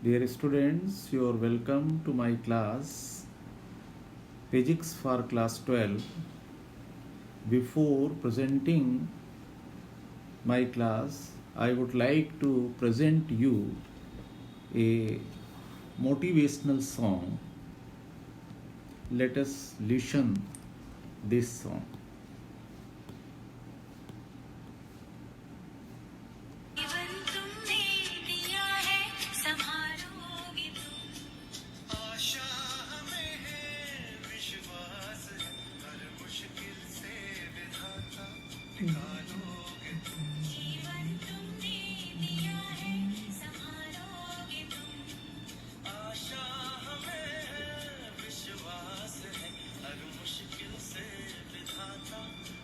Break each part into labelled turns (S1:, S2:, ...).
S1: Dear students, you are welcome to my class Physics for class 12. Before presenting my class, I would like to present you a motivational song. Let us listen this song.
S2: जीवन तुमने दिया है संभालोगे तुम आशा हमें है विश्वास है हर मुश्किल से विधाता निकालोगे तुम जीवन तुमने दिया है संभालोगे तुम आशा हमें है विश्वास है हर मुश्किल से विधाता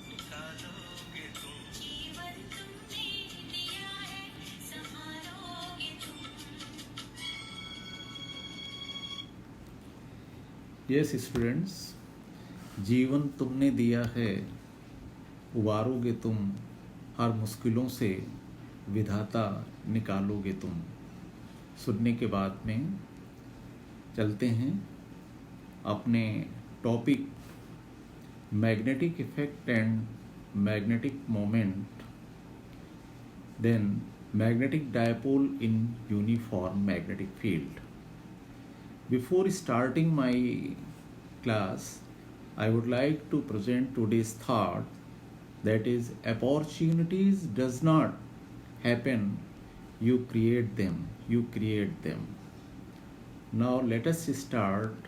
S2: निकालोगे तुम जीवन तुमने दिया है संभालोगे तुम
S1: Yes, students, जीवन तुमने दिया है, उबारोगे तुम हर मुश्किलों से, विधाता निकालोगे तुम। सुनने के बाद में चलते हैं अपने topic magnetic effect and magnetic moment, then magnetic dipole in uniform magnetic field. Before starting my class, I would like to present today's thought, that is, opportunities does not happen, you create them, you create them. Now let us start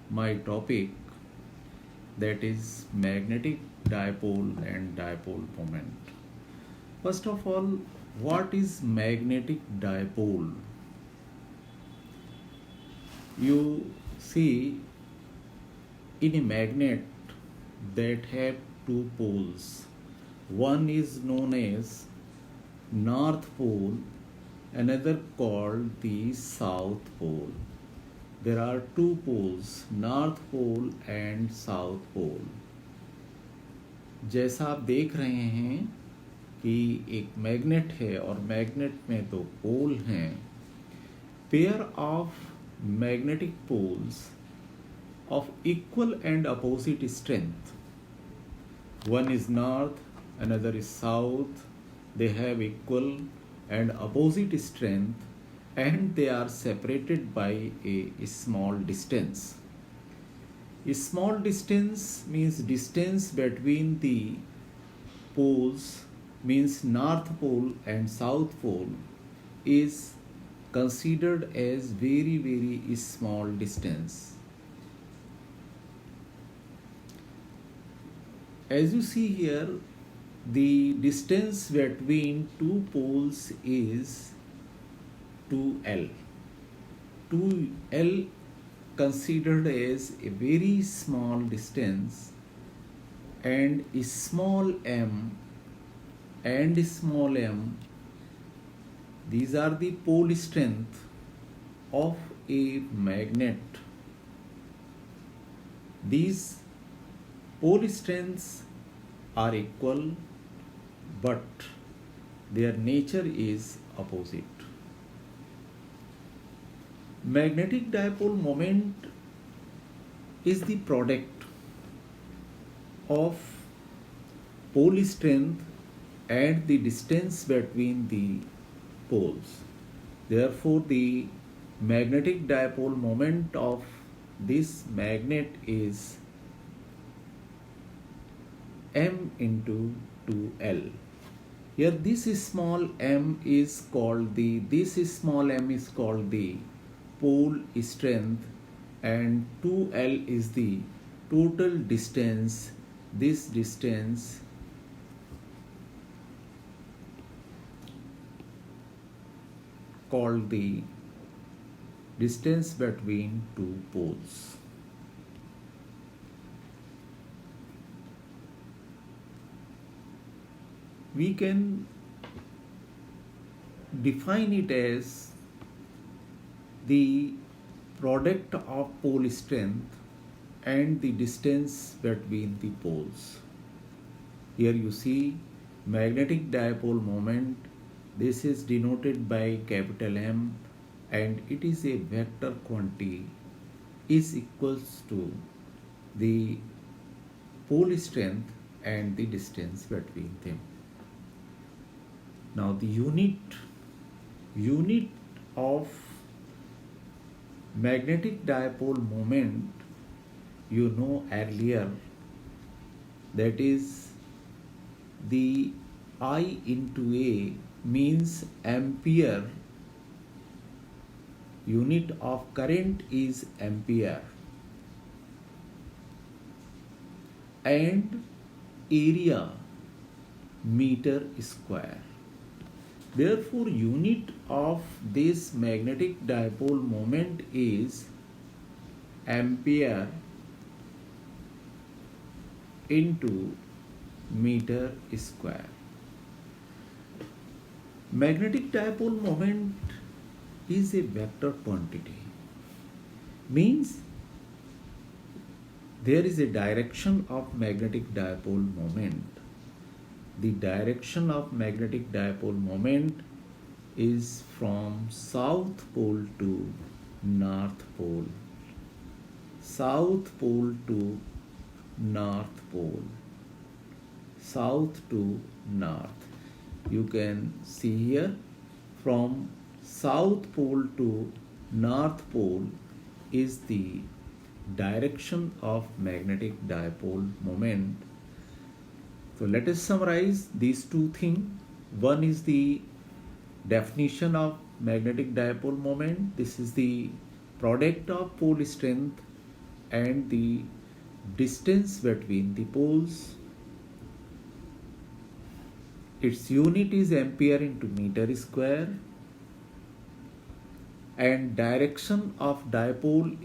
S1: my topic, that is magnetic dipole and dipole moment. First of all, what is magnetic dipole? You see, in a magnet that have two poles, one is known as north pole, another called the south pole. There are two poles, north pole and south pole. जैसा आप देख रहे हैं कि एक magnet है और magnet में दो पोल हैं, pair of magnetic poles of equal and opposite strength. One is north, another is south. They have equal and opposite strength and they are separated by a small distance. A small distance means distance between the poles, means north pole and south pole is considered as very small distance. As you see here, the distance between two poles is 2L. 2L considered as a very small distance, and small m and small m, these are the pole strength of a magnet. These pole strengths are equal, but their nature is opposite. Magnetic dipole moment is the product of pole strength and the distance between the poles. Therefore, the magnetic dipole moment of this magnet is m into 2L. Here this small m is called the pole strength, and 2L is the total distance. This distance called the distance between two poles. We can define it as the product of pole strength and the distance between the poles. Here you see magnetic dipole moment. This is denoted by capital M, and it is a vector quantity is equals to the pole strength and the distance between them. Now the unit of magnetic dipole moment, you know earlier, that is the I into A means ampere. Unit of current is ampere and area meter square. Therefore, unit of this magnetic dipole moment is ampere into meter square. Magnetic dipole moment is a vector quantity. Means there is a direction of magnetic dipole moment. The direction of magnetic dipole moment is from south pole to north pole. South pole to north pole. South to north. You can see here from south pole to north pole is the direction of magnetic dipole moment. So let us summarize these two things. One is the definition of magnetic dipole moment. This is the product of pole strength and the distance between the poles. Its unit is ampere into meter square, and direction of dipole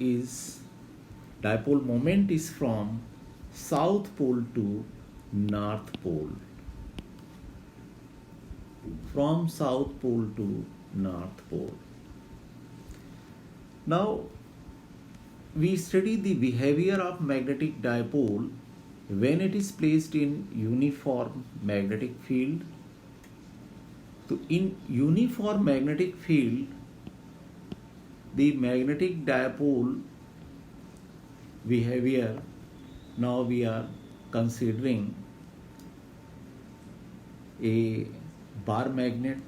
S1: moment is from south pole to north pole. From south pole to north pole. Now we study the behavior of magnetic dipole when it is placed in uniform magnetic field. So in uniform magnetic field, the magnetic dipole behavior, now we are considering a bar magnet,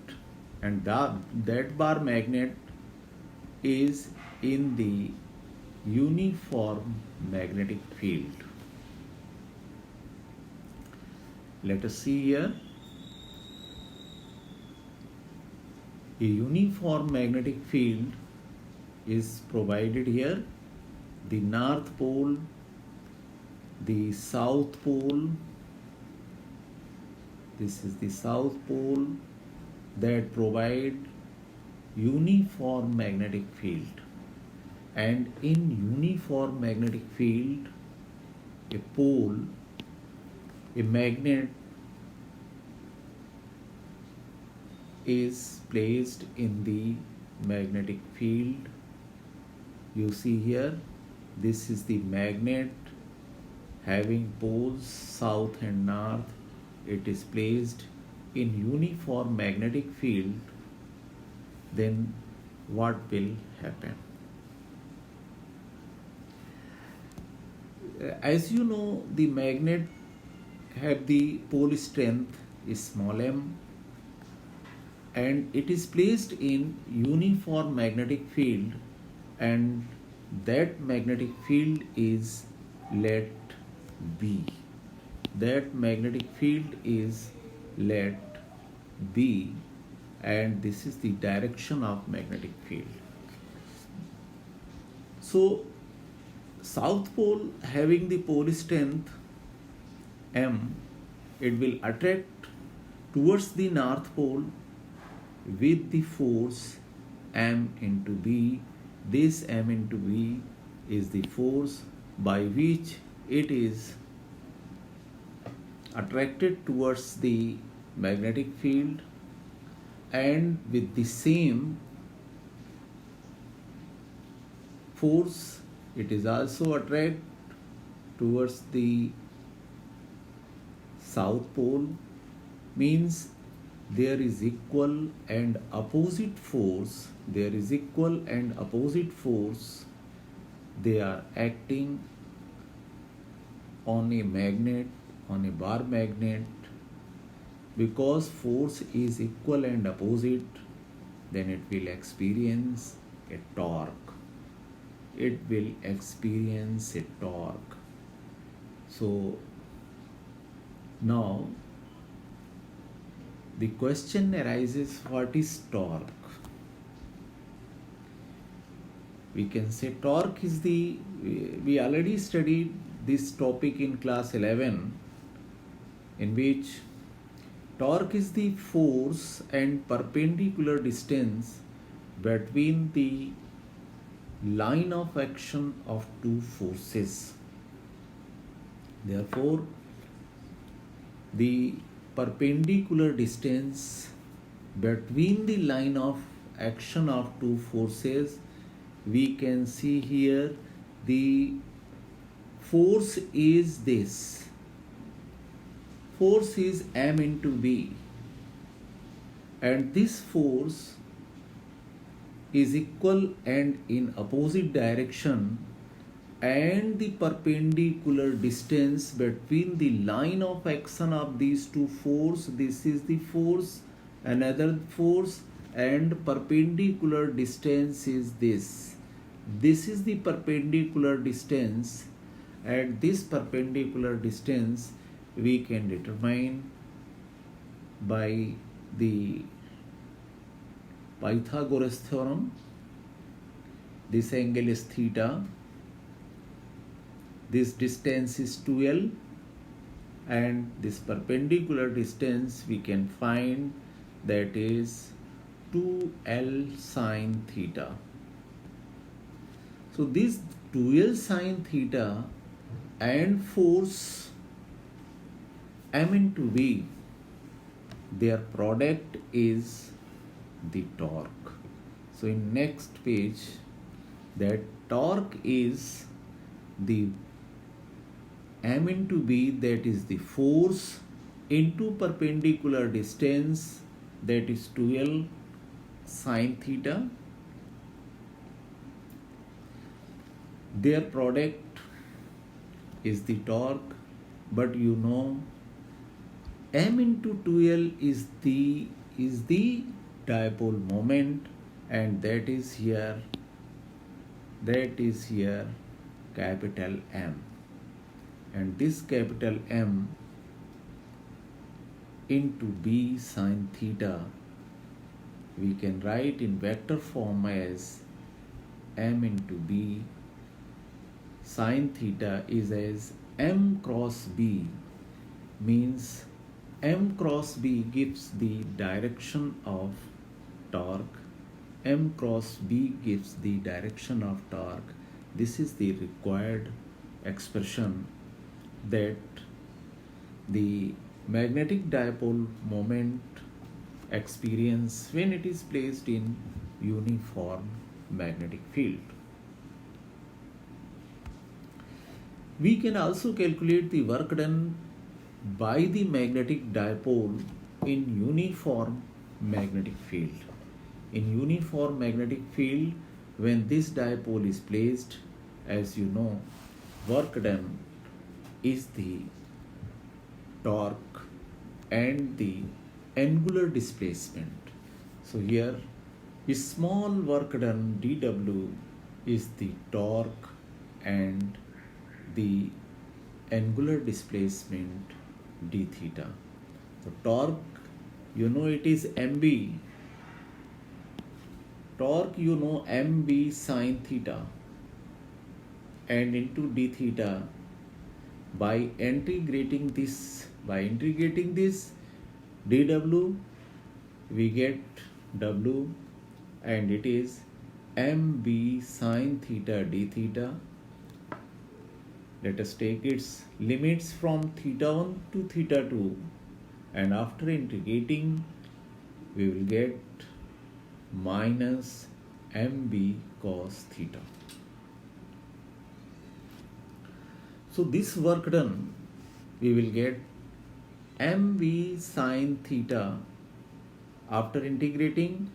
S1: and that bar magnet is in the uniform magnetic field. Let us see here. A uniform magnetic field is provided here. The north pole, the south pole, this is the south pole that provide uniform magnetic field. And in uniform magnetic field, a pole, a magnet is placed in the magnetic field. You see here, this is the magnet having poles south and north. It is placed in uniform magnetic field. Then what will happen? As you know, the magnet have the pole strength is small m, and it is placed in uniform magnetic field, and that magnetic field is let B. That magnetic field is let B, and this is the direction of magnetic field. So south pole having the pole strength M, it will attract towards the north pole with the force M into B. This M into B is the force by which it is attracted towards the magnetic field, and with the same force it is also attracted towards the south pole. Means there is equal and opposite force, they are acting on a magnet, on a bar magnet. Because force is equal and opposite, then it will experience a torque. So now the question arises, what is torque? We can say torque is we already studied this topic in class 11, in which torque is the force and perpendicular distance between the line of action of two forces. Therefore, the perpendicular distance between the line of action of two forces, we can see here the force is this. Force is M into B, and this force is equal and in opposite direction, and the perpendicular distance between the line of action of these two forces, this is the force, another force, and perpendicular distance is this. This is the perpendicular distance. At this perpendicular distance, we can determine by the Pythagoras theorem. This angle is theta. This distance is 2L, and this perpendicular distance we can find, that is 2L sine theta. So this 2L sine theta and force M into V, their product is the torque. So in next page, that torque is the M into B, that is the force, into perpendicular distance, that is 2L sine theta. Their product is the torque, but you know M into 2L is the dipole moment, and that is here capital M, and this capital M into B sine theta we can write in vector form as M into B sine theta is as M cross B, means M cross B gives the direction of torque. M cross B gives the direction of torque. This is the required expression that the magnetic dipole moment experience when it is placed in uniform magnetic field. We can also calculate the work done by the magnetic dipole in uniform magnetic field. In uniform magnetic field, when this dipole is placed, as you know, work done is the torque and the angular displacement. So here, a small work done dW is the torque and the angular displacement d theta. So torque, you know, it is mb. Torque, you know, mb sine theta, and into d theta. By integrating this dw, we get w, and it is mb sine theta d theta. Let us take its limits from theta 1 to theta 2, and after integrating we will get minus mb cos theta. So this work done, we will get mb sine theta After integrating,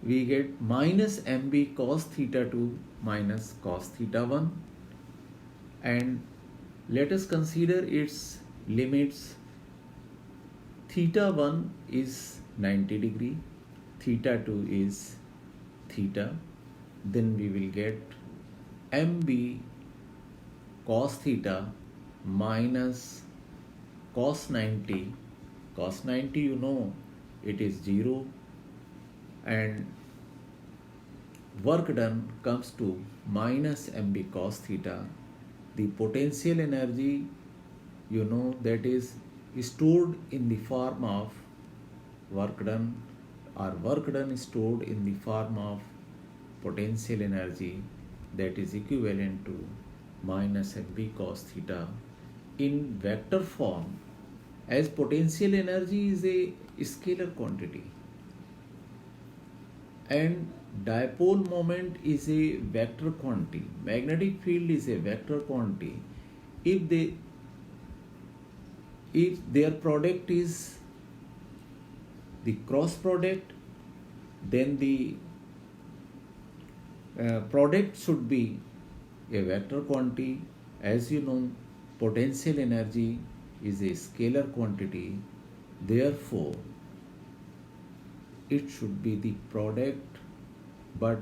S1: we get minus mb cos theta 2 minus cos theta 1, and let us consider its limits. Theta 1 is 90 degree, theta 2 is theta, then we will get mb cos theta minus cos 90. Cos 90, you know, it is 0, and work done comes to minus mb cos theta. The potential energy, you know, that is stored in the form of work done, or work done stored in the form of potential energy, that is equivalent to minus mb cos theta in vector form, as potential energy is a scalar quantity and dipole moment is a vector quantity, magnetic field is a vector quantity. If their product is the cross product, then the product should be a vector quantity. As you know, potential energy is a scalar quantity, therefore it should be the product, but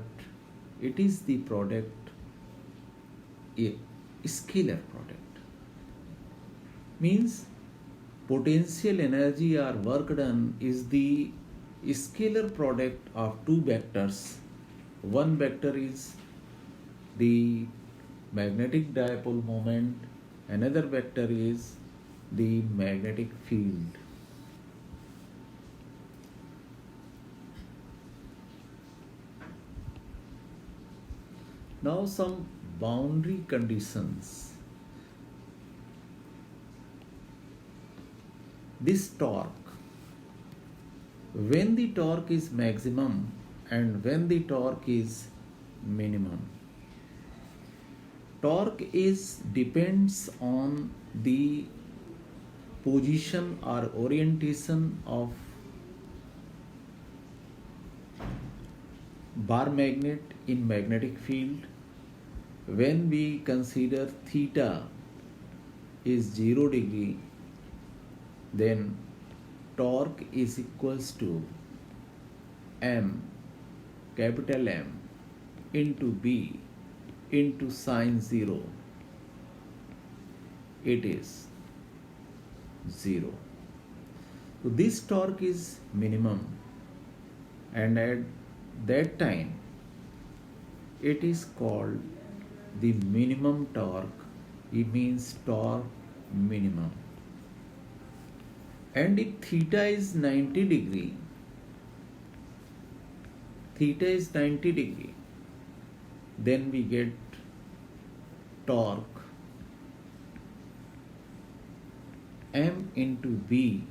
S1: it is the product, a scalar product. Means potential energy or work done is the scalar product of two vectors. One vector is the magnetic dipole moment, another vector is the magnetic field. Now some boundary conditions. This torque, when the torque is maximum and when the torque is minimum. Torque is depends on the position or orientation of bar magnet in magnetic field. When we consider theta is 0 degree, then torque is equals to M, capital M, into B into sine 0. It is 0. So this torque is minimum, and at that time it is called the minimum torque. It means torque minimum. And if theta is 90 degree, then we get torque M into B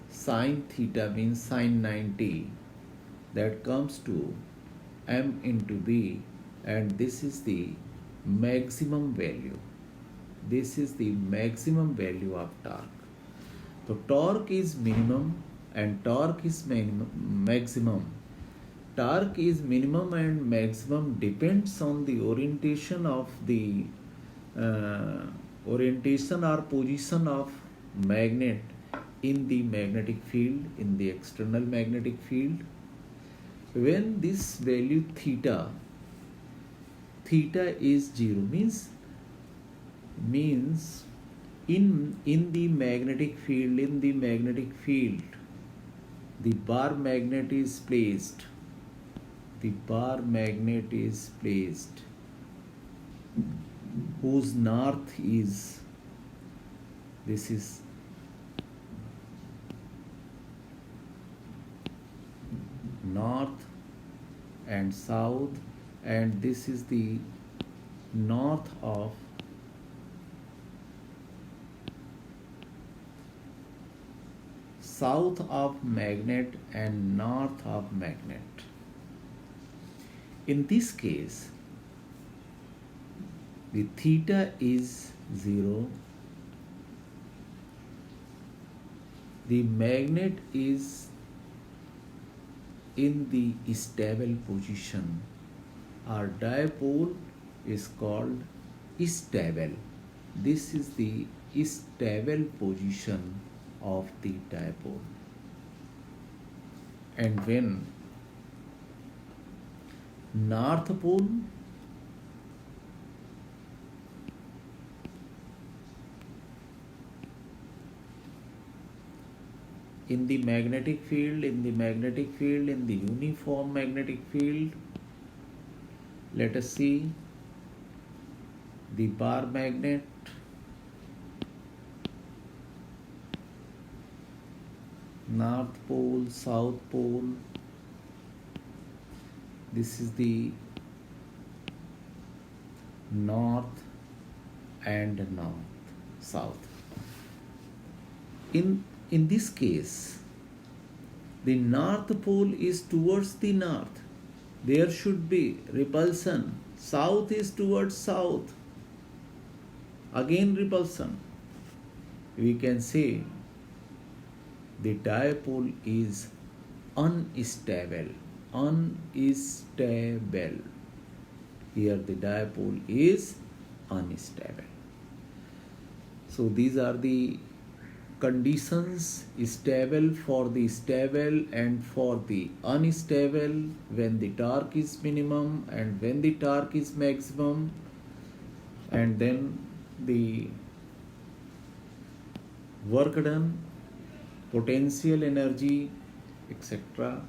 S1: sine theta, means sine 90, that comes to M into B, and this is the maximum value. This is the maximum value of torque. So torque is minimum and torque is maximum. Torque is minimum and maximum depends on the orientation of the orientation or position of magnet in the magnetic field, in the external magnetic field. When this value theta is 0, means in the magnetic field, the bar magnet is placed, whose north is, this is north and south, and this is the north of south of magnet and north of magnet. In this case, the theta is 0 the magnet is in the stable position. Our dipole is called stable. This is the stable position of the dipole. And when north pole in the magnetic field, in the uniform magnetic field, let us see the bar magnet, north pole, south pole. This is the north and north, south. In this case, the north pole is towards the north. There should be repulsion. South is towards south. Again repulsion. We can say the dipole is unstable. Unstable. Here the dipole is unstable. So these are the conditions stable for the stable and for the unstable, when the torque is minimum and when the torque is maximum, and then the work done, potential energy, etc.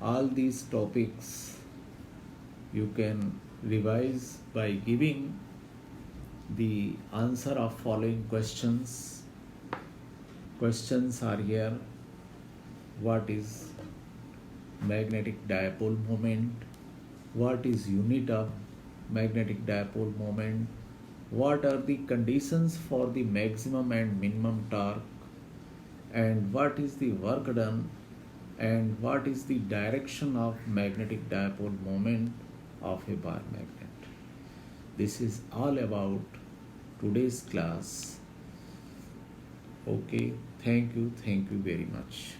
S1: All these topics you can revise by giving the answer of following questions. Questions are here. What is magnetic dipole moment? What is unit of magnetic dipole moment? What are the conditions for the maximum and minimum torque? And what is the work done? And what is the direction of magnetic dipole moment of a bar magnet? This is all about today's class. Okay, thank you very much.